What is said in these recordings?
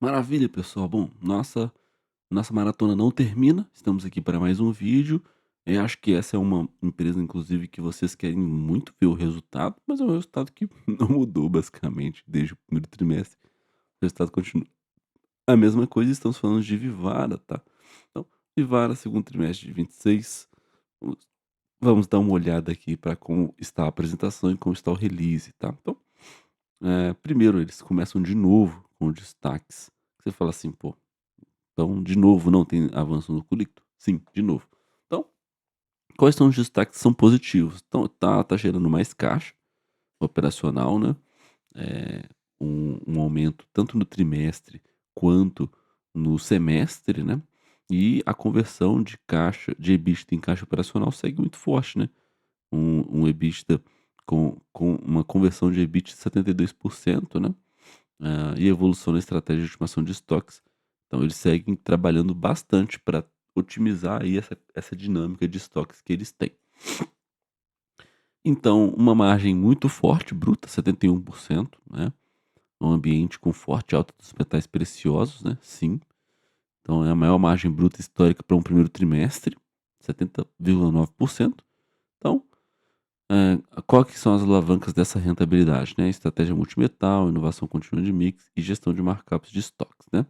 Maravilha, pessoal. Bom, nossa maratona não termina. Estamos aqui para mais um vídeo. Eu acho que essa é uma empresa, inclusive, que vocês querem muito ver o resultado, mas é um resultado que não mudou basicamente desde o primeiro trimestre. O resultado continua a mesma coisa. Estamos falando de Vivara, tá? Então, Vivara, segundo trimestre de 26. Vamos vamos dar uma olhada aqui para como está a apresentação e como está o release, tá? Então, primeiro eles começam de novo com destaques. Você fala assim, pô. Então, de novo, não tem avanço no currículo? Sim, de novo. Então, quais são os destaques que são positivos? Então, tá gerando mais caixa operacional, né? Eh, um aumento tanto no trimestre quanto no semestre, né? E a conversão de caixa, de EBITDA em caixa operacional segue muito forte, né? Um EBITDA com uma conversão de EBITDA de 72%, né? E evolução na estratégia de estimação de estoques. Então eles seguem trabalhando bastante para otimizar aí essa dinâmica de estoques que eles têm. Então, uma margem muito forte, bruta, 71%, né? Um ambiente com forte alta dos metais preciosos, né? Sim. Então é a maior margem bruta histórica para um primeiro trimestre, 70,9%. Então, qual que são as alavancas dessa rentabilidade, né? Estratégia multimetal, inovação contínua de mix e gestão de markups de estoques, né?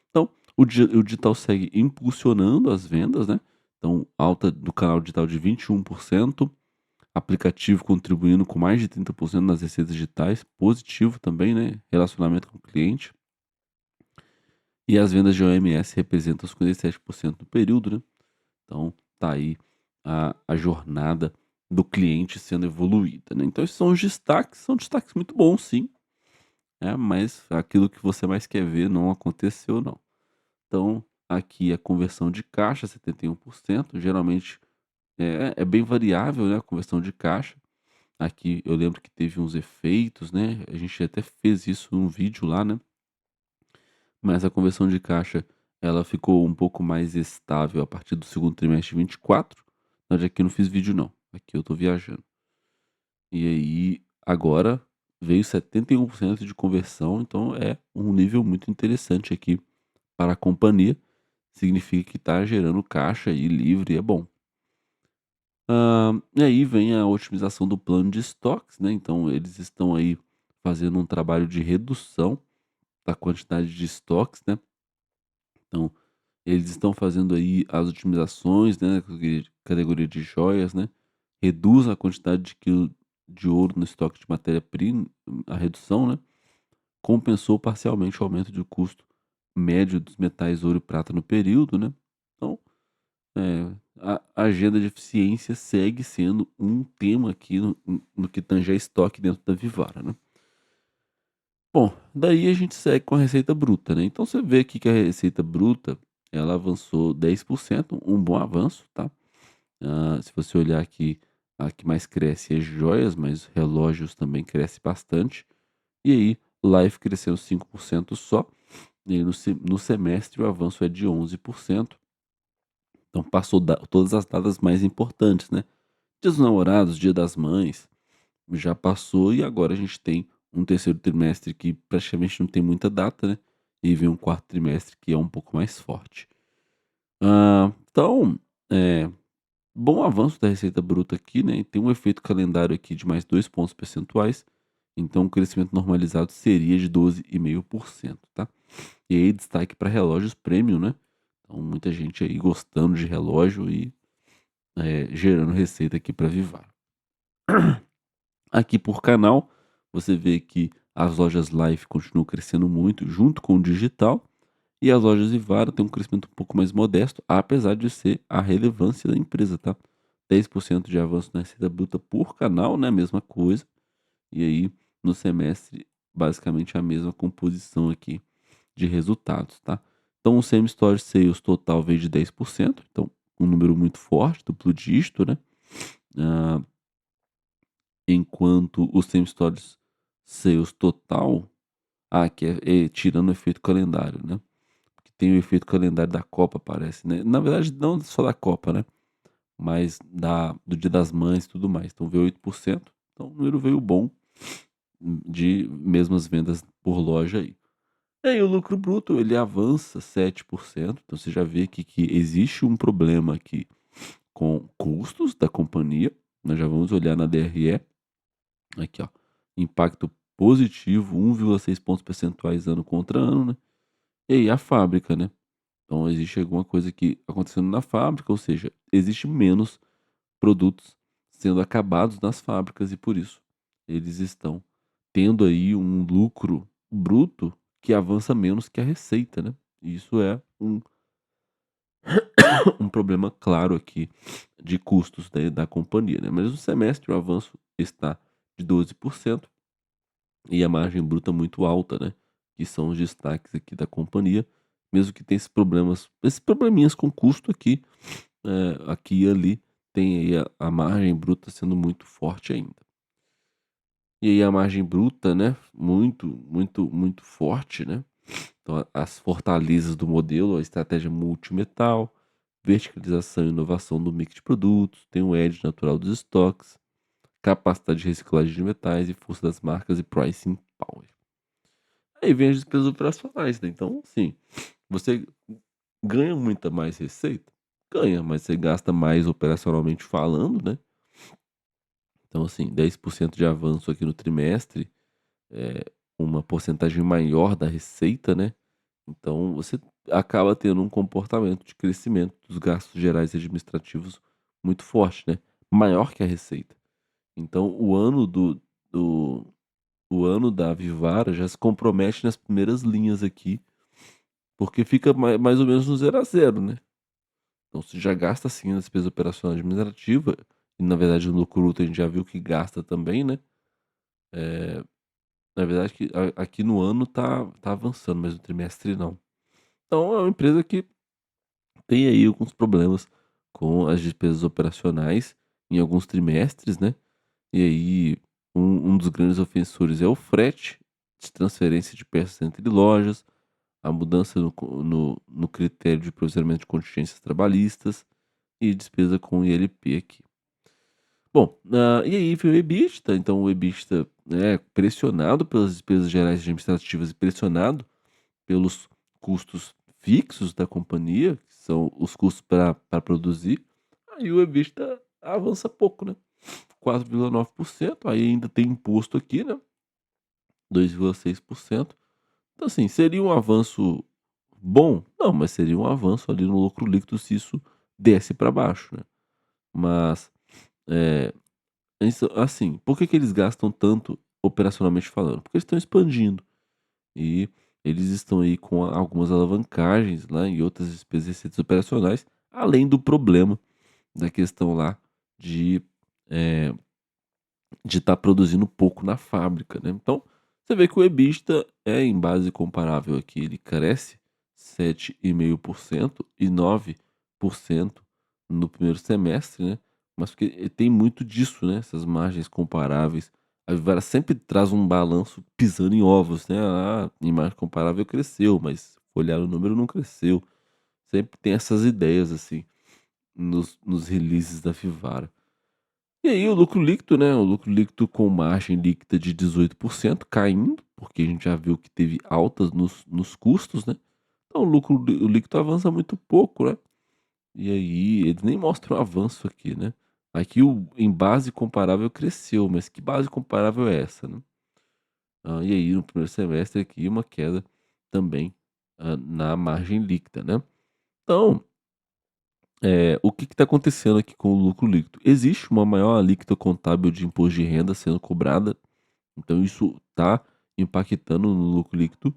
Então, o digital segue impulsionando as vendas, né? Então, alta do canal digital de 21%, aplicativo contribuindo com mais de 30% nas receitas digitais, positivo também, né? Relacionamento com o cliente. E as vendas de OMS representam 57% no período, né? Então, tá aí a jornada do cliente sendo evoluída, né? Então, esses são destaques muito bons, sim, mas aquilo que você mais quer ver não aconteceu, não. Então, aqui a conversão de caixa, 71%, geralmente é bem variável, né, a conversão de caixa. Aqui eu lembro que teve uns efeitos, né, a gente até fez isso num vídeo lá, né, mas a conversão de caixa, ela ficou um pouco mais estável a partir do segundo trimestre de 24. Na verdade aqui eu não fiz vídeo não, aqui eu tô viajando. E aí, agora veio 71% de conversão, então é um nível muito interessante aqui para a companhia. Significa que está gerando caixa aí livre e é bom. E aí vem a otimização do plano de estoques, né, então eles estão aí fazendo um trabalho de redução da quantidade de estoques, né, então eles estão fazendo aí as otimizações, né, categoria de joias, né, reduz a quantidade de quilo de ouro no estoque de matéria-prima, a redução, né, compensou parcialmente o aumento de custo médio dos metais ouro e prata no período, né. Então, a agenda de eficiência segue sendo um tema aqui no que tange a estoque dentro da Vivara, né. Bom, daí a gente segue com a receita bruta, né, então você vê aqui que a receita bruta, ela avançou 10%, um bom avanço, tá. Se você olhar aqui, a que mais cresce é joias, mas relógios também cresce bastante. E aí, Life cresceu 5% só, e aí no semestre o avanço é de 11%. Então passou todas as datas mais importantes, né. Dia dos Namorados, Dia das Mães, já passou e agora a gente tem um terceiro trimestre que praticamente não tem muita data, né, e vem um quarto trimestre que é um pouco mais forte. Então, eh, bom avanço da receita bruta aqui, né, e tem um efeito calendário aqui de mais 2 pontos percentuais, então o crescimento normalizado seria de 12,5%, tá. E aí destaque para relógios premium, né, então muita gente aí gostando de relógio e, gerando receita aqui para Vivara. Aqui por canal, você vê que as lojas Life continuam crescendo muito junto com o digital, e as lojas Vivara têm um crescimento um pouco mais modesto, apesar de ser a relevância da empresa, tá. 10% de avanço na receita bruta por canal, né, mesma coisa, e aí no semestre basicamente a mesma composição aqui de resultados, tá. Então o same store sales total veio de 10%, então um número muito forte, duplo dígito, né. Hã Enquanto o same stores sales total, que é tirando o efeito calendário, né, porque tem o efeito calendário da Copa parece, né, na verdade não só da Copa, né, mas do Dia das Mães e tudo mais, então veio 8%, então o número veio bom, de mesmas vendas por loja aí. E o lucro bruto ele avança 7%. Então você já vê aqui que existe um problema aqui com custos da companhia. Nós já vamos olhar na DRE, aqui ó, impacto positivo 1,6 pontos percentuais ano contra ano, né. E aí a fábrica, né, então existe alguma coisa aqui acontecendo na fábrica, ou seja, existe menos produtos sendo acabados nas fábricas e por isso eles estão tendo aí um lucro bruto que avança menos que a receita, né. E isso é um problema claro aqui de custos da companhia, né. Mas no semestre o avanço está de 12% e a margem bruta muito alta, né, que são os destaques aqui da companhia, mesmo que tenha esses probleminhas com custo aqui, aqui e ali, tem aí a margem bruta sendo muito forte ainda. E aí a margem bruta, né, muito, muito, muito forte, né. Então as fortalezas do modelo, a estratégia multimetal, verticalização e inovação do mix de produtos, tem o edge natural dos estoques, capacidade de reciclagem de metais e força das marcas e pricing power. Aí vem as despesas operacionais, né, então assim, você ganha muita mais receita? Ganha, mas você gasta mais operacionalmente falando, né. Então assim, 10% de avanço aqui no trimestre, é uma porcentagem maior da receita, né. Então você acaba tendo um comportamento de crescimento dos gastos gerais e administrativos muito forte, né, maior que a receita. Então do o ano da Vivara já se compromete nas primeiras linhas aqui, porque fica mais ou menos no zero a zero, né. Então você já gasta assim na despesa operacional administrativa, e na verdade no lucro bruto a gente já viu que gasta também, né. Eh, Na verdade que aqui no ano tá avançando, mas no trimestre não. Então é uma empresa que tem aí alguns problemas com as despesas operacionais em alguns trimestres, né. E aí um dos grandes ofensores é o frete de transferência de peças entre lojas, a mudança no critério de provisionamento de contingências trabalhistas e despesa com ILP aqui. Bom, e aí veio o EBITDA, então o EBITDA, né, pressionado pelas despesas gerais administrativas e pressionado pelos custos fixos da companhia, que são os custos para produzir, aí o EBITDA avança pouco, né, 4,9%, aí ainda tem imposto aqui, né, 2,6%. Então assim, seria um avanço bom? Não, mas seria um avanço ali no lucro líquido se isso desce para baixo, né. Mas, eh, isso assim, por que que eles gastam tanto operacionalmente falando? Porque eles estão expandindo. E eles estão aí com algumas alavancagens lá e outras despesas e receitas operacionais, além do problema da questão lá de, eh, de estar produzindo pouco na fábrica, né. Então, você vê que o EBITDA é em base comparável aqui, ele cresce 7,5% e 9% no primeiro semestre, né, mas porque tem muito disso, né, essas margens comparáveis. A Vivara sempre traz um balanço pisando em ovos, né, em margem comparável cresceu, mas se olhar o número não cresceu. Sempre tem essas ideias, assim, nos releases da Vivara. E aí o lucro líquido, né, o lucro líquido com margem líquida de 18% caindo, porque a gente já viu que teve altas nos custos, né. Então o líquido avança muito pouco, né. E aí eles nem mostram avanço aqui, né. Aqui o em base comparável cresceu, mas que base comparável é essa, né. E aí no primeiro semestre aqui uma queda também, na margem líquida, né. Então, o que está acontecendo aqui com o lucro líquido? Existe uma maior alíquota contábil de imposto de renda sendo cobrada, então isso está impactando no lucro líquido,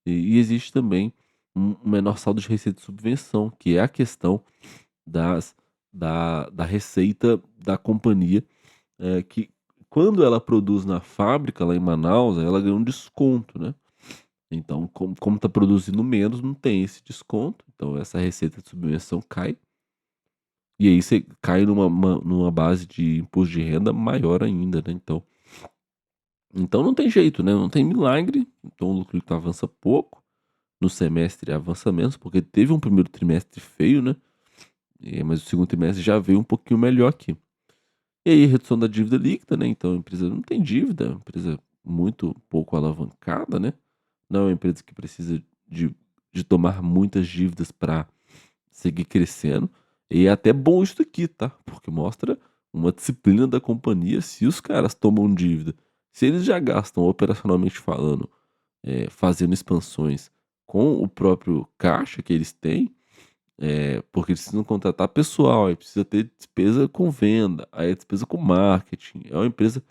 e existe também um menor saldo de receita de subvenção, que é a questão das da receita da companhia, que quando ela produz na fábrica lá em Manaus, ela ganha um desconto, né. Então como está produzindo menos, não tem esse desconto, então essa receita de subvenção cai. E aí você cai numa base de imposto de renda maior ainda, né, então não tem jeito, né, não tem milagre, então o lucro líquido avança pouco, no semestre avança menos, porque teve um primeiro trimestre feio, né, mas o segundo trimestre já veio um pouquinho melhor aqui. E aí redução da dívida líquida, né, então a empresa não tem dívida, é uma empresa muito pouco alavancada, né, não é uma empresa que precisa de, de tomar muitas dívidas para seguir crescendo. E é até bom isso aqui, tá? Porque mostra uma disciplina da companhia se os caras tomam dívida. Se eles já gastam operacionalmente falando, fazendo expansões com o próprio caixa que eles têm, porque eles precisam contratar pessoal, aí precisa ter despesa com venda, aí é despesa com marketing. É uma empresa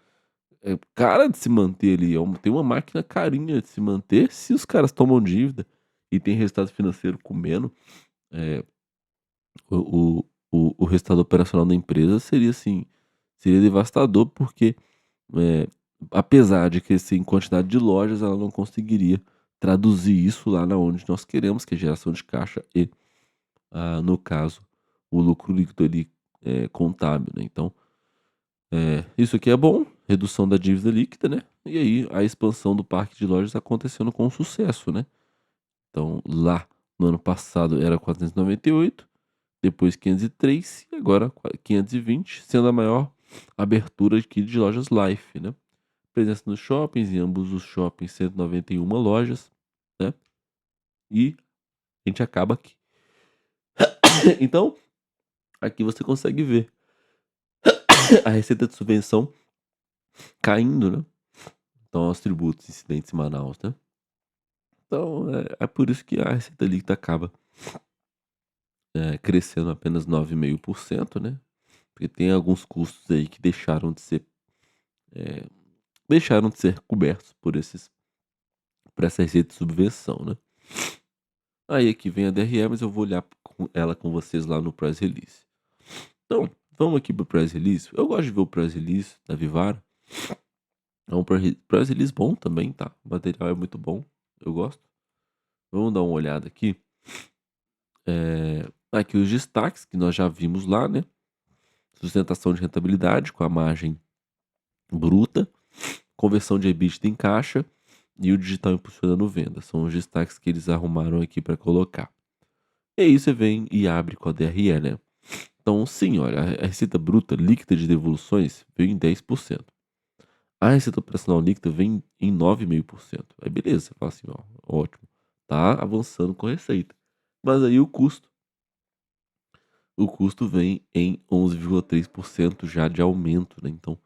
cara de se manter ali, tem uma máquina carinha de se manter. Se os caras tomam dívida e tem resultado financeiro comendo, eh, o resultado operacional da empresa seria assim, seria devastador, porque, eh, apesar de crescer em quantidade de lojas, ela não conseguiria traduzir isso lá na onde nós queremos, que é geração de caixa e, no caso, o lucro líquido ali, contábil, né. Então, isso aqui é bom, redução da dívida líquida, né, e aí a expansão do parque de lojas acontecendo com sucesso, né. Então lá no ano passado era 498, depois 503 e agora 520, sendo a maior abertura aqui de lojas Life, né. Presença nos shoppings, em ambos os shoppings 191 lojas, né, e a gente acaba aqui. Então, aqui você consegue ver a receita de subvenção caindo, né. Então os tributos incidentes em Manaus, né. Então é por isso que a receita líquida acaba, crescendo apenas 9,5%, né, porque tem alguns custos aí que eh, deixaram de ser cobertos por essa receita de subvenção, né. Aí aqui vem a DRE, mas eu vou olhar com ela com vocês lá no press release. Então, vamos aqui para o press release. Eu gosto de ver o press release da Vivara. É um press release bom também, tá? O material é muito bom, eu gosto. Vamos dar uma olhada aqui. Aqui os destaques que nós já vimos lá, né? Sustentação de rentabilidade com a margem bruta, conversão de EBITDA em caixa e o digital impulsionando venda. São os destaques que eles arrumaram aqui para colocar. E aí você vem e abre com a DRE, né? Então, sim, olha, a receita bruta líquida de devoluções veio em 10%. A receita operacional líquida vem em 9,5%. Aí beleza, você fala assim, ó, ótimo, tá avançando com a receita. Mas aí o custo vem em 11,3% já de aumento, né? Então,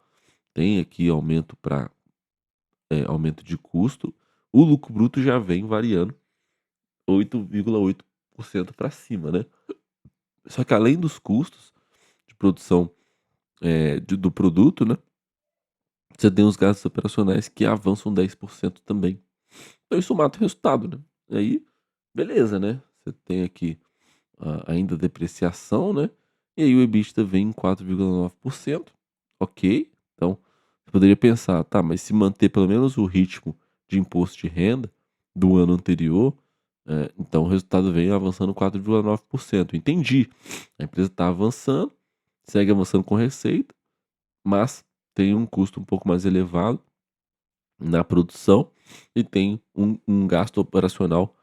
tem aqui aumento para aumento de custo. O lucro bruto já vem variando 8,8% para cima, né? Só que além dos custos de produção do produto, né? Você tem os gastos operacionais que avançam 10% também. Então isso mata o resultado, né. E aí, beleza, né, você tem aqui ainda a depreciação, né, e aí o EBITDA vem em 4,9%, ok. Então, você poderia pensar: "Tá, mas se manter pelo menos o ritmo de imposto de renda do ano anterior, então o resultado vem avançando 4,9%". Entendi, a empresa está avançando, segue avançando com receita, mas tem um custo um pouco mais elevado na produção e tem um gasto operacional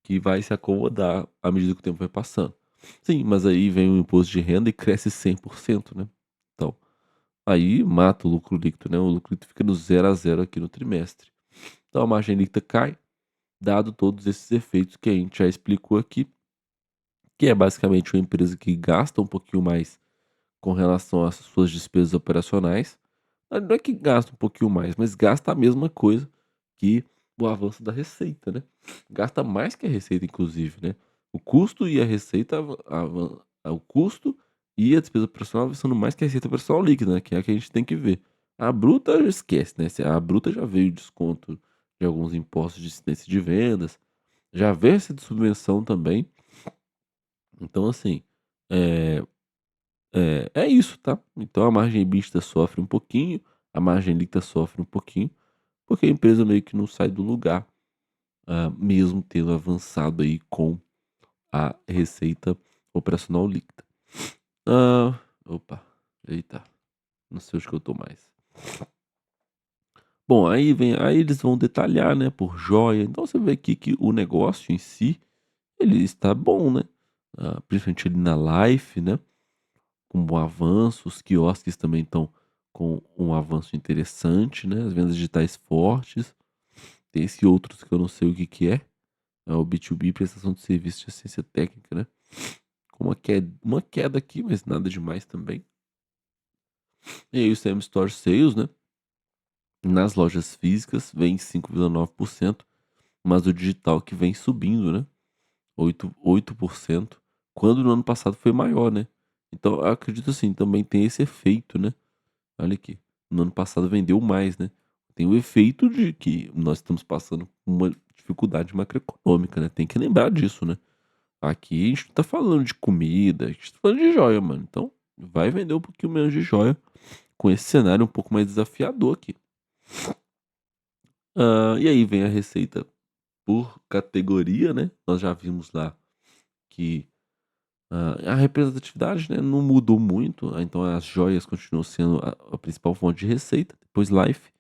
que vai se acomodar à medida que o tempo vai passando. Sim, mas aí vem o imposto de renda e cresce 100%, né. Então, aí mata o lucro líquido, né, o lucro líquido fica no zero a zero aqui no trimestre. Então a margem líquida cai, dado todos esses efeitos que a gente já explicou aqui, que é basicamente uma empresa que gasta um pouquinho mais com relação às suas despesas operacionais. Não é que gasta um pouquinho mais, mas gasta a mesma coisa que o avanço da receita, né. Gasta mais que a receita inclusive, né. O custo e a receita o custo e a despesa operacional avançando mais que a receita operacional líquida, né, que é a que a gente tem que ver. A bruta esquece, né, se a bruta já veio desconto de alguns impostos de incidência de vendas, já veio essa de subvenção também. Então assim, eh é isso, tá. Então a margem EBITDA sofre um pouquinho, a margem líquida sofre um pouquinho, porque a empresa meio que não sai do lugar, mesmo tendo avançado aí com a receita operacional líquida. Opa, eita, não sei onde que eu tô mais. Bom, aí eles vão detalhar, né, por joia, então você vê aqui que o negócio em si, ele está bom, né, principalmente ali na Life, né. Com bom avanço, os quiosques também estão com um avanço interessante, né, as vendas digitais fortes. Tem esse outros que eu não sei o que que é o B2B, prestação de serviço de assistência técnica, né. Com uma queda aqui, mas nada demais também. E aí o Same Store Sales, né, nas lojas físicas vem 5,9%, mas o digital que vem subindo, né, 8%, quando no ano passado foi maior, né. Então eu acredito assim, também tem esse efeito, né. Olha aqui, no ano passado vendeu mais, né. Tem o efeito de que nós estamos passando por uma dificuldade macroeconômica, né, tem que lembrar disso, né. Aqui a gente não tá falando de comida, a gente tá falando de joia, mano, então vai vender um pouquinho menos de joia com esse cenário um pouco mais desafiador aqui. E aí vem a receita por categoria, né, nós já vimos lá que, a representatividade, né, não mudou muito, então as joias continuam sendo a principal fonte de receita, depois life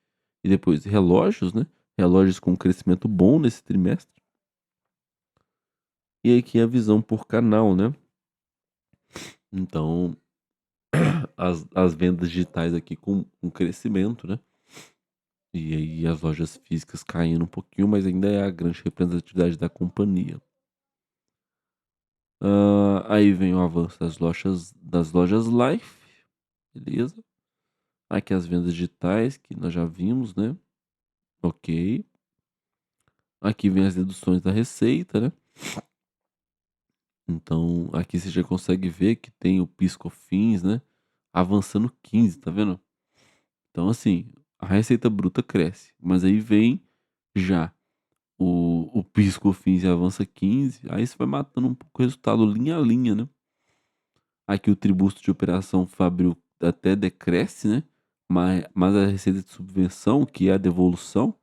e depois relógios, né, relógios com um crescimento bom nesse trimestre. E aqui a visão por canal, né, então as vendas digitais aqui com um crescimento, né, e aí as lojas físicas caindo um pouquinho, mas ainda é a grande representatividade da companhia. Aí vem o avanço das lojas Life, beleza. Aqui as vendas digitais que nós já vimos, né, ok. Aqui vem as deduções da receita, né, então aqui você já consegue ver que tem o PIS/COFINS, né, avançando 15, tá vendo? Então assim, a receita bruta cresce, mas aí vem já o PIS/COFINS e avança 15, aí você vai matando um pouco o resultado linha a linha, né. Aqui o tributo de operação fabril até decresce, né, mas a receita de subvenção, que é a devolução,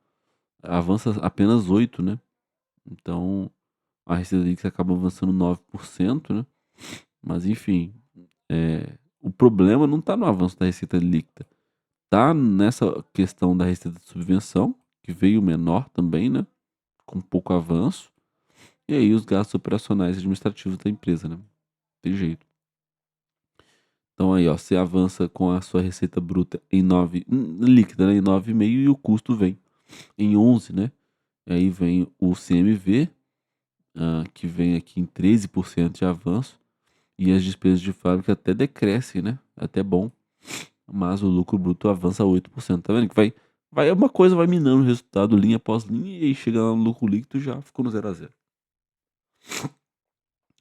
avança apenas 8, né. Então a receita líquida acaba avançando 9%, né. Mas enfim, o problema não está no avanço da receita líquida, tá nessa questão da receita de subvenção, que veio menor também, né, com pouco avanço, e aí os gastos operacionais e administrativos da empresa, né, tem jeito. Então aí, ó, você avança com a sua receita bruta em 9, líquida, né, em 9,5 e o custo vem em 11, né. Aí vem o CMV, que vem aqui em 13% de avanço, e as despesas de fábrica até decrescem, né, até bom, mas o lucro bruto avança 8%. Tá vendo que vai uma coisa vai minando o resultado linha após linha, e aí chega lá no lucro líquido já ficou no zero a zero.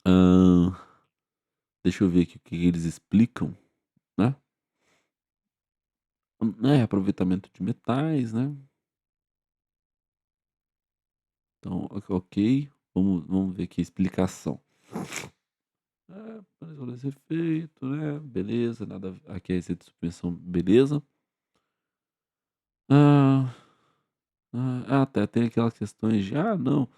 Hã, deixa eu ver aqui o que eles explicam, né. Aproveitamento de metais, né. Então, ok, vamos ver aqui a explicação. Para resolver esse efeito, né, beleza, nada aqui é receita de suspensão, beleza. Ah, até tem aquelas questões de: "Ah, não,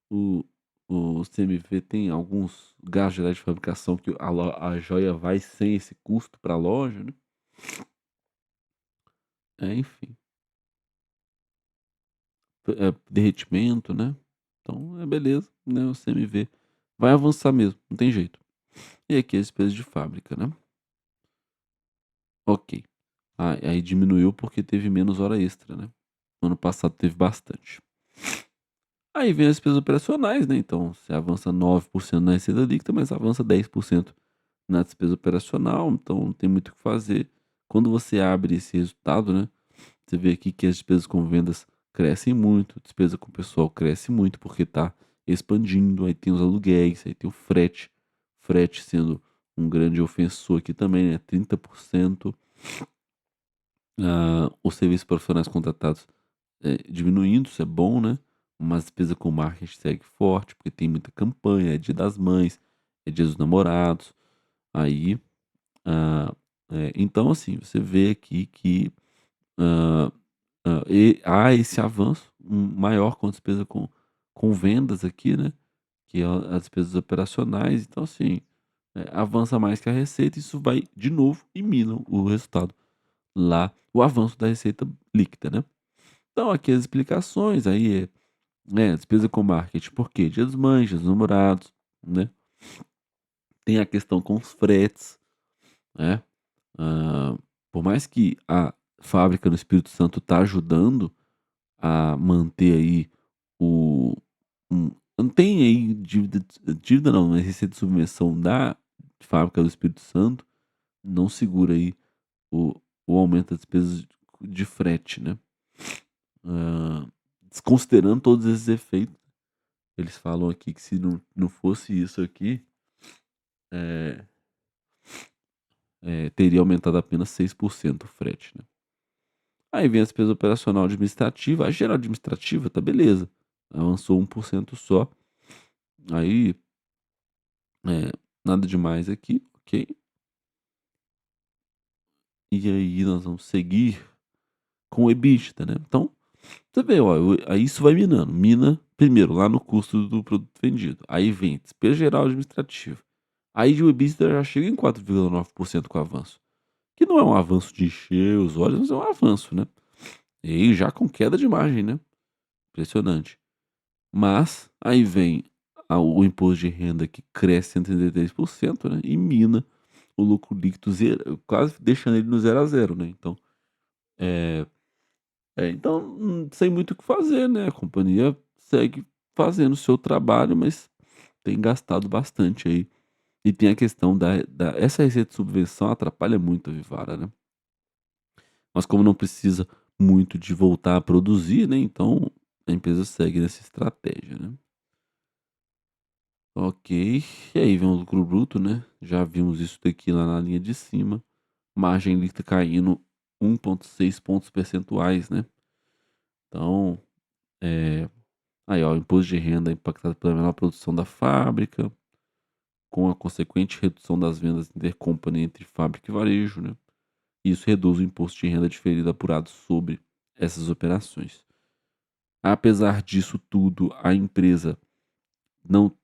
o o CMV tem alguns gastos gerais de fabricação que a joia vai sem esse custo para a loja", né. Enfim, derretimento, né. Então é beleza, né, o CMV vai avançar mesmo, não tem jeito. E aqui as despesas de fábrica, né. Ok. Aí diminuiu porque teve menos hora extra, né. No ano passado teve bastante. Aí vem as despesas operacionais, né, então você avança 9% na receita líquida, mas avança 10% na despesa operacional, então não tem muito o que fazer. Quando você abre esse resultado, né, você vê aqui que as despesas com vendas crescem muito, despesa com pessoal cresce muito, porque está expandindo, aí tem os aluguéis, aí tem o frete sendo um grande ofensor aqui também, né, 30%. Os serviços profissionais contratados, diminuindo, isso é bom, né, mas a despesa com marketing segue forte, porque tem muita campanha, é Dia das Mães, é Dia dos Namorados, aí, então assim, você vê aqui que, hã há esse avanço maior com a despesa com vendas aqui, né, que é as despesas operacionais, então assim, avança mais que a receita, isso vai de novo e mina o resultado lá, o avanço da receita líquida, né. Então aqui as explicações, aí despesa com marketing, por quê? Dia dos Mães, Dia dos Namorados, né. Tem a questão com os fretes, né, hã, por mais que a fábrica no Espírito Santo tá ajudando, a manter aí o não tem aí dívida não, mas receita de subvenção da fábrica do Espírito Santo não segura aí o o aumento das despesas de frete, né. Hã, Desconsiderando todos esses efeitos, eles falam aqui que se não fosse isso aqui, eh teria aumentado apenas 6% o frete, né. Aí vem a despesa operacional administrativa, a geral administrativa tá beleza, avançou 1% só, aí, eh, nada demais aqui, ok. E aí nós vamos seguir com o EBITDA, né. Então, você vê, ó, aí isso vai minando, mina primeiro lá no custo do produto vendido, aí vem despesa geral administrativa, aí o EBITDA já chega em 4,9% com o avanço, que não é um avanço de encher os olhos, mas é um avanço, né. E aí já com queda de margem, né, impressionante. Mas aí vem o imposto de renda que cresce 133%, né, e mina o lucro líquido quase deixando ele no zero a zero, né. Então, eh então não sei muito o que fazer, né, a companhia segue fazendo o seu trabalho, mas tem gastado bastante aí. E tem a questão da essa receita de subvenção atrapalha muito a Vivara, né. Mas como não precisa muito de voltar a produzir, né, então a empresa segue nessa estratégia, né. Ok, e aí vem o lucro bruto, né, já vimos isso daqui lá na linha de cima, margem líquida caindo 1,6 pontos percentuais, né. Então, eh, aí ó, o imposto de renda impactado pela menor produção da fábrica, com a consequente redução das vendas intercompany entre fábrica e varejo, né. Isso reduz o imposto de renda diferido apurado sobre essas operações. Apesar disso tudo, a empresa não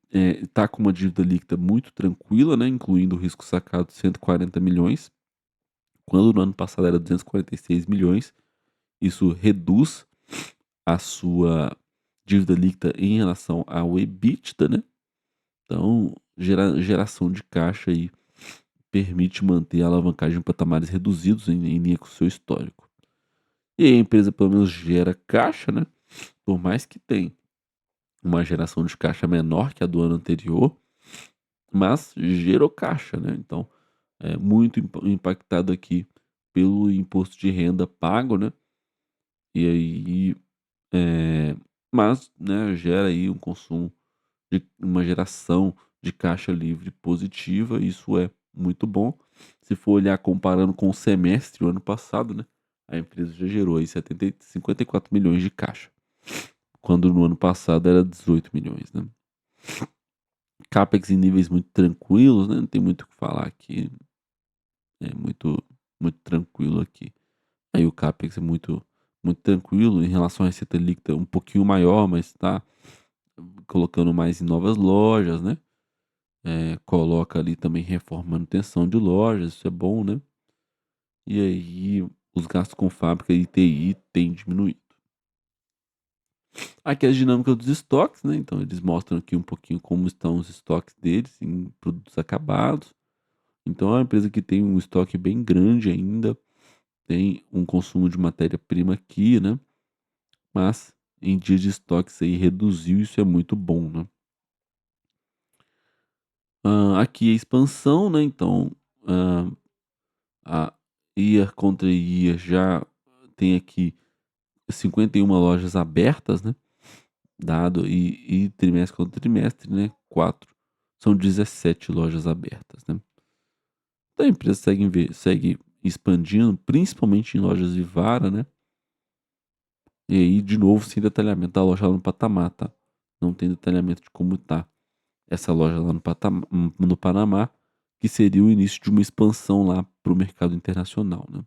tá com uma dívida líquida muito tranquila, né, incluindo o risco sacado de 140 milhões, quando no ano passado era 246 milhões. Isso reduz a sua dívida líquida em relação ao EBITDA, né. Então, geração de caixa aí permite manter a alavancagem em patamares reduzidos em linha com o seu histórico. E aí a empresa pelo menos gera caixa, né, por mais que tenha uma geração de caixa menor que a do ano anterior, mas gerou caixa, né, então é muito impactado aqui pelo imposto de renda pago, né, e aí, mas, né, gera aí um consumo de uma geração de caixa livre positiva, isso é muito bom. Se for olhar comparando com o semestre, o ano passado, né, a empresa já gerou aí 54 milhões de caixa, quando no ano passado era 18 milhões, né. Capex em níveis muito tranquilos, né, não tem muito o que falar aqui, é muito tranquilo aqui. Aí o Capex é muito tranquilo, em relação à receita líquida um pouquinho maior, mas tá colocando mais em novas lojas, né, coloca ali também reforma e manutenção de lojas, isso é bom, né. E aí os gastos com fábrica e TI têm diminuído. Aqui as dinâmicas dos estoques, né, então eles mostram aqui um pouquinho como estão os estoques deles em produtos acabados. Então é uma empresa que tem um estoque bem grande ainda, tem um consumo de matéria-prima aqui, né, mas em dias de estoques aí reduziu, isso é muito bom, né. Aqui é expansão, né, então, hã, a Year contra Year já tem aqui 51 lojas abertas, né, dado e trimestre contra trimestre, né, 4 são 17 lojas abertas, né. Então a empresa segue expandindo, principalmente em lojas Vivara, né, e aí de novo sem detalhamento da loja lá no Patamar, tá. Não tem detalhamento de como tá essa loja lá no Panamá, que seria o início de uma expansão lá para o mercado internacional, né.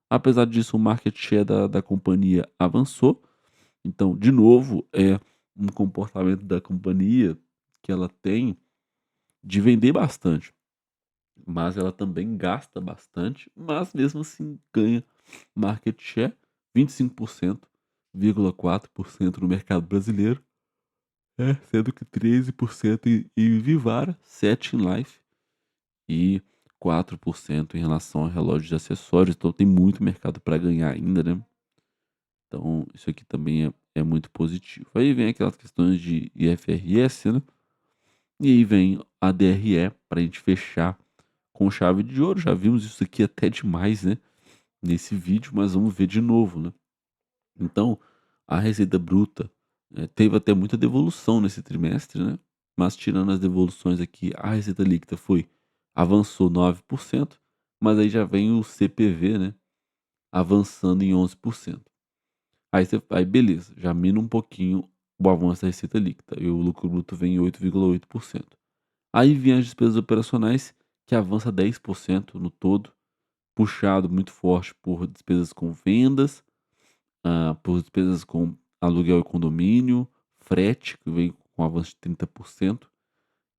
Apesar disso, o market share da companhia avançou, então, de novo, é um comportamento da companhia que ela tem de vender bastante, mas ela também gasta bastante, mas mesmo assim ganha market share, 25,4% no mercado brasileiro, sendo que 13% em Vivara, 7 em Life e 4% em relação a relógios de acessórios, então tem muito mercado para ganhar ainda, né. Então isso aqui também é muito positivo. Aí vem aquelas questões de IFRS, né, e aí vem a DRE para a gente fechar com chave de ouro. Já vimos isso aqui até demais, né, nesse vídeo, mas vamos ver de novo, né. Então, a receita bruta, teve até muita devolução nesse trimestre, né, mas tirando as devoluções aqui, a receita líquida avançou 9%, mas aí já vem o CPV, né, avançando em 11%. Aí beleza, já mina um pouquinho o avanço da receita líquida, e o lucro bruto vem em 8,8%. Aí vem as despesas operacionais, que avança 10% no todo, puxado muito forte por despesas com vendas, por despesas com aluguel e condomínio, frete, que veio com avanço de 30%,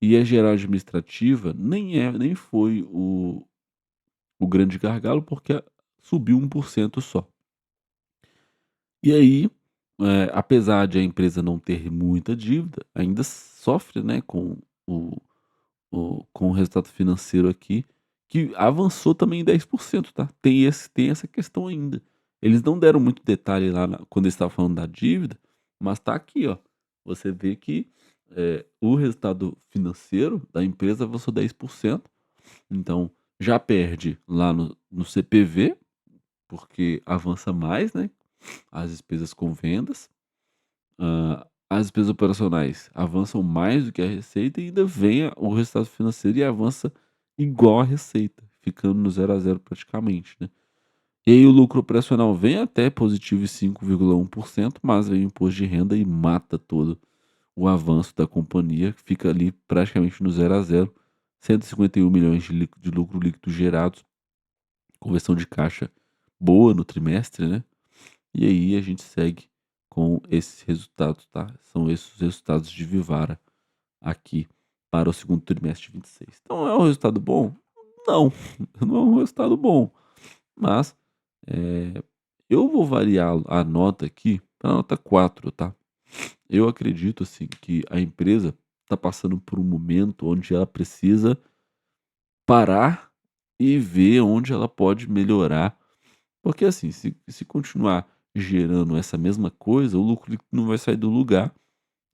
e a geral administrativa nem foi o grande gargalo, porque subiu 1% só. E aí, apesar de a empresa não ter muita dívida, ainda sofre, né, o com o resultado financeiro aqui, que avançou também em 10%, tá. Tem essa questão ainda. Eles não deram muito detalhe lá quando eles estavam falando da dívida, mas tá aqui, ó. Você vê que, o resultado financeiro da empresa avançou 10%, então já perde lá no CPV, porque avança mais, né, as despesas com vendas. As despesas operacionais avançam mais do que a receita e ainda vem o resultado financeiro e avança igual a receita, ficando no zero a zero praticamente, né. E aí o lucro operacional vem até positivo em 5,1%, mas vem o imposto de renda e mata todo o avanço da companhia, que fica ali praticamente no zero a zero, 151 milhões de lucro líquido gerados, conversão de caixa boa no trimestre, né. E aí a gente segue com esses resultados, tá? São esses os resultados de Vivara aqui para o segundo trimestre de 26. Então é um resultado bom? Não, não é um resultado bom, mas eu vou variar a nota aqui para a nota 4, tá? Eu acredito assim que a empresa está passando por um momento onde ela precisa parar e ver onde ela pode melhorar, porque assim, se continuar gerando essa mesma coisa, o lucro líquido não vai sair do lugar,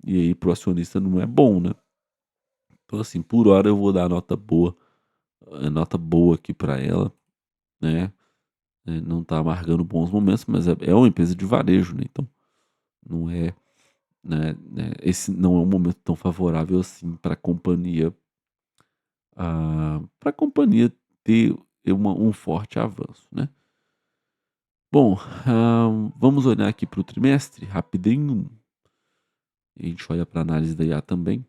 e aí para o acionista não é bom, né. Então assim, por hora eu vou dar nota boa aqui para ela, né, não tá amargando bons momentos, mas é uma empresa de varejo, né, então não é, esse não é um momento tão favorável assim para a companhia, pra companhia ter um forte avanço, né. Bom, vamos olhar aqui para o trimestre rapidinho. A gente olha para a análise da IA também.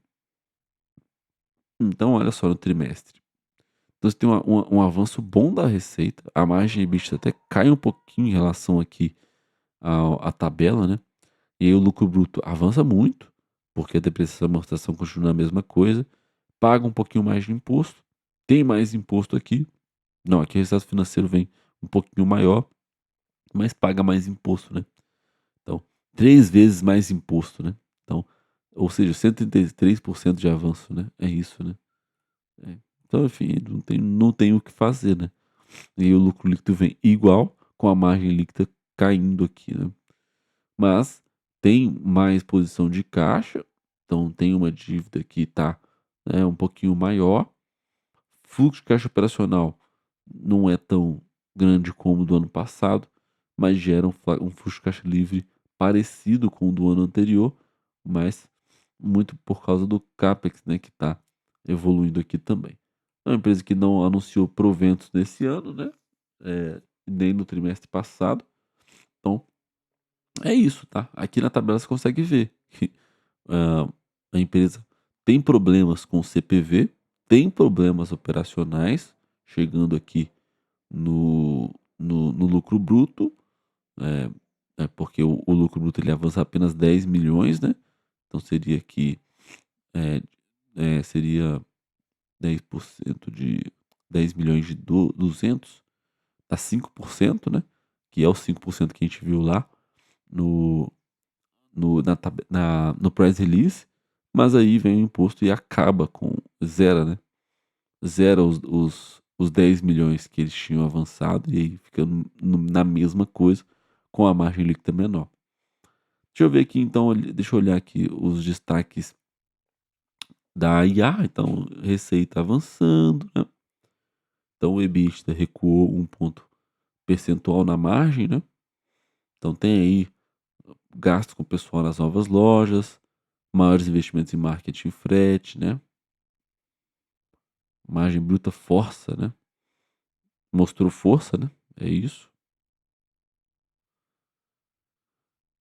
Então, olha só no trimestre. Então, você tem um avanço bom da receita. A margem EBITDA até cai um pouquinho em relação aqui à tabela, né? E aí o lucro bruto avança muito, porque a depreciação e amortização continua a mesma coisa. Paga um pouquinho mais de imposto. Tem mais imposto aqui. Não, aqui o resultado financeiro vem um pouquinho maior, mas paga mais imposto, né? Então, 3 vezes mais imposto, né. Então, ou seja, 133% de avanço, né, é isso, né. É. Então, enfim, não tem o que fazer, né. E o lucro líquido vem igual, com a margem líquida caindo aqui, né. Mas tem mais posição de caixa, então tem uma dívida que tá, né, um pouquinho maior. Fluxo de caixa operacional não é tão grande como o do ano passado, mas gera um fluxo de caixa livre parecido com o do ano anterior, mas muito por causa do Capex, né, que está evoluindo aqui também. É uma empresa que não anunciou proventos nesse ano, né, nem no trimestre passado. Então é isso, tá? Aqui na tabela você consegue ver que, hã, a empresa tem problemas com o CPV, tem problemas operacionais, chegando aqui no lucro bruto, porque o lucro bruto ele avança apenas 10 milhões, né, então seria aqui, eh seria 10% de 10 milhões de 200, dá 5%, né, que é os 5% que a gente viu lá no no press release, mas aí vem o imposto e acaba com zero, né, zera os 10 milhões que eles tinham avançado, e aí fica na mesma coisa, com a margem líquida menor. Deixa eu ver aqui então, deixa eu olhar aqui os destaques da IA, então receita avançando, né, então o EBITDA recuou 1 ponto percentual na margem, né, então tem aí gasto com o pessoal nas novas lojas, maiores investimentos em marketing e frete, né, margem bruta força, né, mostrou força, né, é isso.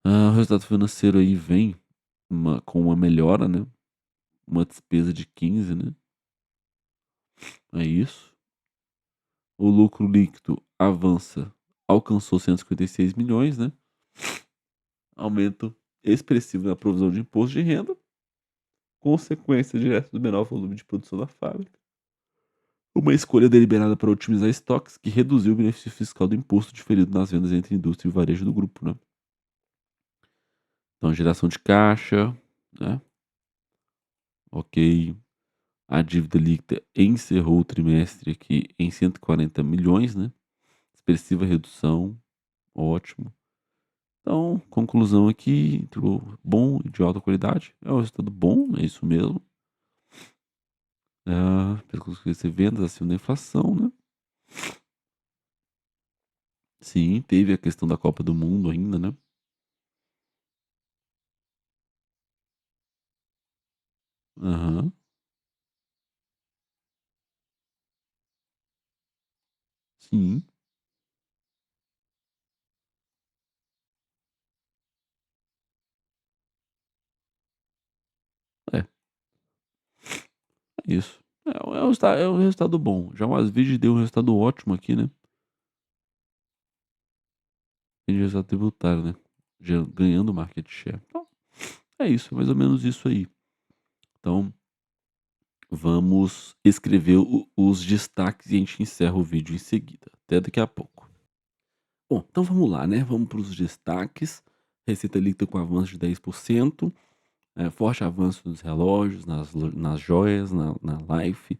O resultado financeiro aí vem com uma melhora, né, uma despesa de 15, né, é isso. O lucro líquido avança, alcançou 156 milhões, né, aumento expressivo na provisão de imposto de renda, consequência direta do menor volume de produção da fábrica. Uma escolha deliberada para otimizar estoques, que reduziu o benefício fiscal do imposto diferido nas vendas entre indústria e varejo do grupo, né. Então geração de caixa, né, ok. A dívida líquida encerrou o trimestre aqui em 140 milhões, né, expressiva redução, ótimo. Então, conclusão aqui, entrou bom e de alta qualidade, é um resultado bom, é isso mesmo. Pelos que você vendas acima da inflação, né. Sim, teve a questão da Copa do Mundo ainda, né. Aham, sim, é, é isso. É um resultado bom, já o Asvig deu um resultado ótimo aqui, né, de resultado tributário, né, ganhando market share. Então, é isso, é mais ou menos isso aí. Então, vamos escrever os destaques e a gente encerra o vídeo em seguida. Até daqui a pouco. Bom, então vamos lá, né, vamos para os destaques. Receita líquida com avanço de 10%, forte avanço nos relógios, nas joias, na Life,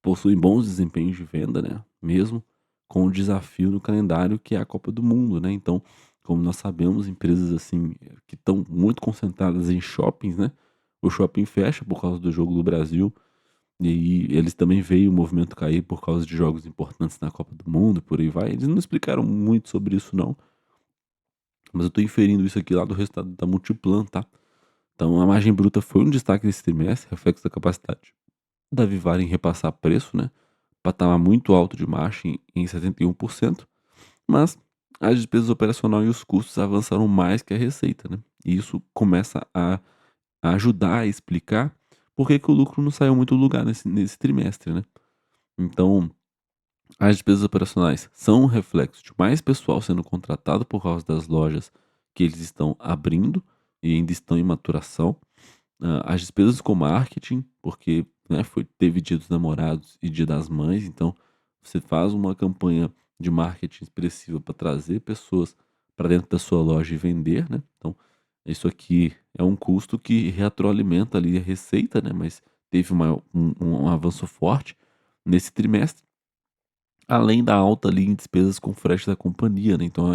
possuem bons desempenhos de venda, né, mesmo com o desafio no calendário que é a Copa do Mundo, né. Então, como nós sabemos, empresas, assim, que estão muito concentradas em shoppings, né, o shopping fecha por causa do jogo do Brasil, e aí eles também veem o movimento cair por causa de jogos importantes na Copa do Mundo, por aí vai. Eles não explicaram muito sobre isso não, mas eu tô inferindo isso aqui lá do resultado da Multiplan, tá. Então a margem bruta foi um destaque desse trimestre, reflexo da capacidade da Vivara em repassar preço, né, patamar muito alto de margem em 71%, mas as despesas operacional e os custos avançaram mais que a receita, né, e isso começa a ajudar a explicar por que que o lucro não saiu muito do lugar nesse trimestre, né. Então, as despesas operacionais são um reflexo de mais pessoal sendo contratado por causa das lojas que eles estão abrindo e ainda estão em maturação. As despesas com marketing, porque, né, teve Dia dos Namorados e Dia das Mães, então você faz uma campanha de marketing expressiva para trazer pessoas para dentro da sua loja e vender, né. Então, isso aqui é um custo que retroalimenta ali a receita, né, mas teve um avanço forte nesse trimestre. Além da alta ali em despesas com frete da companhia, né, então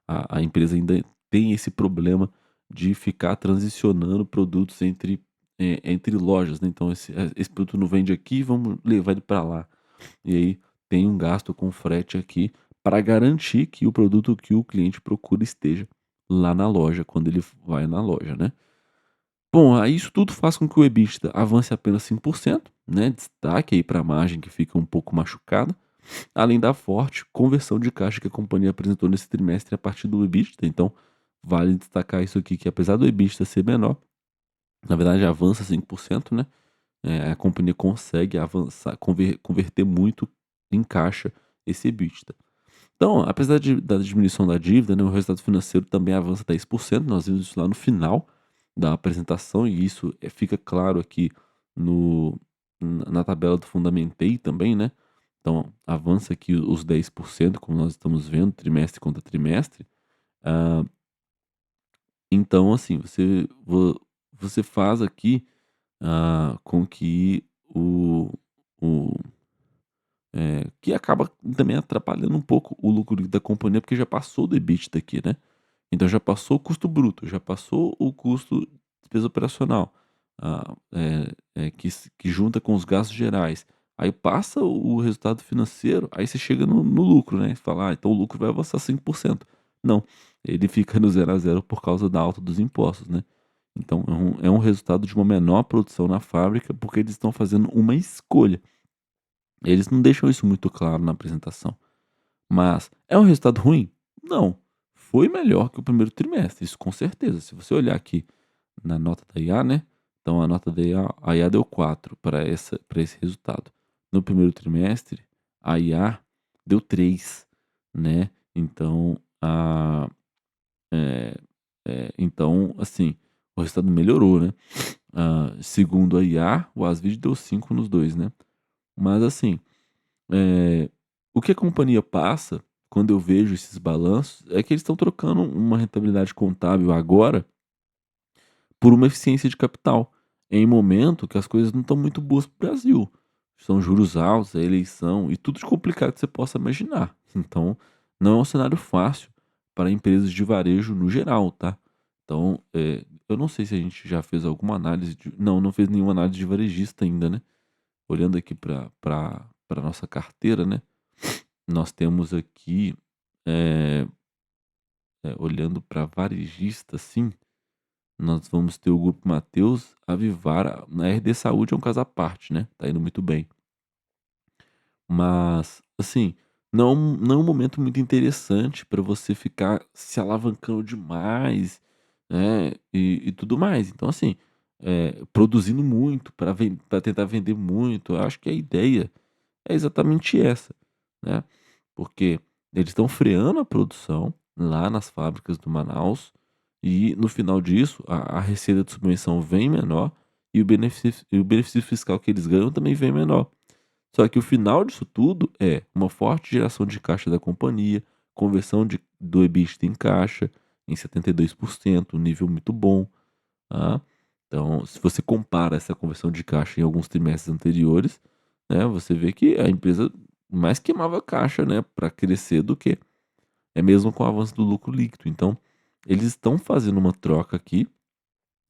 a empresa ainda tem esse problema de ficar transicionando produtos entre lojas, né, então esse produto não vende aqui, vamos levar ele para lá. E aí tem um gasto com frete aqui para garantir que o produto que o cliente procura esteja lá na loja, quando ele vai na loja, né. Bom, aí isso tudo faz com que o EBITDA avance apenas 5%, né, destaque aí para a margem que fica um pouco machucada, além da forte conversão de caixa que a companhia apresentou nesse trimestre a partir do EBITDA. Então, vale destacar isso aqui, que apesar do EBITDA ser menor, na verdade avança 5%, né, a companhia consegue avançar, converter muito em caixa esse EBITDA. Então, apesar da diminuição da dívida, né, o resultado financeiro também avança 10%. Nós vimos isso lá no final da apresentação e isso, fica claro aqui no na tabela do Fundamentei também, né. Então, avança aqui os 10%, como nós estamos vendo, trimestre contra trimestre. Ah, então, assim, você faz aqui, com que o que acaba também atrapalhando um pouco o lucro líquido da companhia, porque já passou do EBITDA aqui, né. Então já passou o custo bruto, já passou o custo despesa operacional, que junta com os gastos gerais. Aí passa o resultado financeiro, aí você chega no lucro, né, você fala: "Ah, então o lucro vai avançar 5%". Não, ele fica no zero a zero por causa da alta dos impostos, né. Então é um resultado de uma menor produção na fábrica, porque eles estão fazendo uma escolha. Eles não deixam isso muito claro na apresentação. Mas é um resultado ruim? Não. Foi melhor que o primeiro trimestre, isso com certeza. Se você olhar aqui na nota da IA, né, então a nota da IA, a IA deu 4 para esse resultado. No primeiro trimestre, a IA deu 3, né. Então eh então, assim, o resultado melhorou, né. Segundo a IA, o Asvide deu 5 nos 2, né. Mas assim, o que a companhia passa, quando eu vejo esses balanços, é que eles estão trocando uma rentabilidade contábil agora por uma eficiência de capital, em momento que as coisas não estão muito boas para o Brasil. São juros altos, a eleição e tudo de complicado que você possa imaginar. Então, não é um cenário fácil para empresas de varejo no geral, tá? Então, eu não sei se a gente já fez alguma análise de. Não, não fez nenhuma análise de varejista ainda, né? Olhando aqui para nossa carteira, né? Nós temos aqui, eh olhando para varejista, assim, nós vamos ter o Grupo Mateus, a Vivara, na RD Saúde é um caso à parte, né, tá indo muito bem. Mas, assim, não é um momento muito interessante para você ficar se alavancando demais, né, e tudo mais. Então, assim, produzindo muito para tentar vender muito, eu acho que a ideia é exatamente essa, né, porque eles estão freando a produção lá nas fábricas do Manaus e no final disso a receita de subvenção vem menor e o benefício fiscal que eles ganham também vem menor. Só que o final disso tudo é uma forte geração de caixa da companhia, conversão do EBITDA em caixa em 72%, um nível muito bom, tá. Então, se você compara essa conversão de caixa em alguns trimestres anteriores, né, você vê que a empresa mais queimava caixa, né, para crescer do que é mesmo com o avanço do lucro líquido. Então, eles estão fazendo uma troca aqui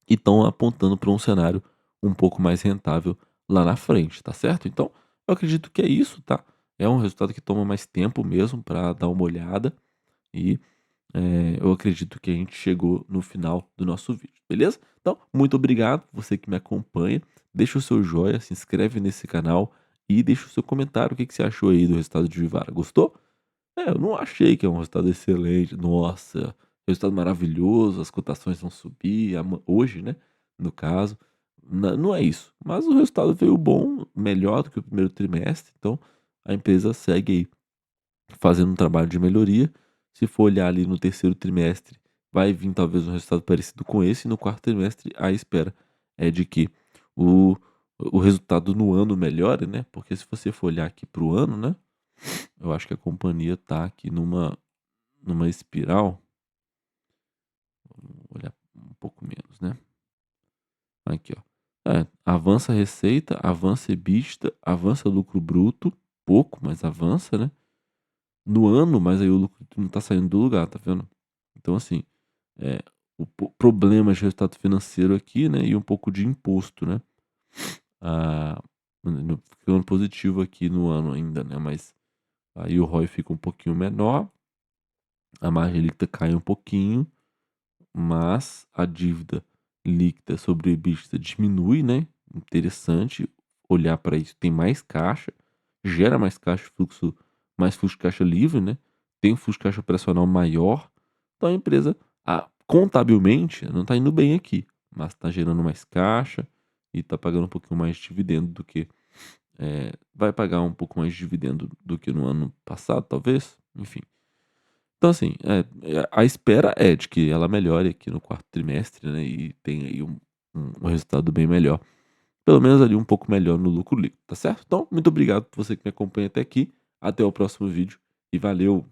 e estão apontando para um cenário um pouco mais rentável lá na frente, tá certo? Então, eu acredito que é isso, tá? É um resultado que toma mais tempo mesmo para dar uma olhada e eu acredito que a gente chegou no final do nosso vídeo, beleza? Então, muito obrigado, você que me acompanha. Deixa o seu joia, se inscreve nesse canal e deixa o seu comentário. O que que você achou aí do resultado de Vivara? Gostou? Eu não achei que é um resultado excelente. Nossa, resultado maravilhoso, as cotações vão subir hoje, né? No caso, não é isso. Mas o resultado veio bom, melhor do que o primeiro trimestre. Então, a empresa segue aí fazendo um trabalho de melhoria. Se for olhar ali no terceiro trimestre, vai vir talvez um resultado parecido com esse. E no quarto trimestre, a espera é de que o, o resultado no ano melhore, né? Porque se você for olhar aqui para o ano, né? Eu acho que a companhia está aqui numa espiral. Vou olhar um pouco menos, né? Aqui, ó. Avança a receita, avança EBITDA, avança lucro bruto, pouco, mas avança, né? No ano, mas aí o lucro não tá saindo do lugar, tá vendo? Então, assim, é, problema de resultado financeiro aqui, né? E um pouco de imposto, né? Ah, ficando positivo aqui no ano ainda, né? Mas aí o ROI fica um pouquinho menor, a margem líquida cai um pouquinho, mas a dívida líquida sobre o EBITDA diminui, né? Interessante olhar para isso. Tem mais caixa, gera mais fluxo de caixa livre, né? Tem um fluxo de caixa operacional maior. Então a empresa, contabilmente, não está indo bem aqui, mas está gerando mais caixa e está pagando um pouquinho mais de dividendo do que. Vai pagar um pouco mais de dividendo do que no ano passado, talvez. Enfim. Então, assim, a espera é de que ela melhore aqui no quarto trimestre, né, e tenha aí um resultado bem melhor. Pelo menos ali um pouco melhor no lucro líquido, tá certo? Então, muito obrigado por você que me acompanha até aqui. Até o próximo vídeo e valeu!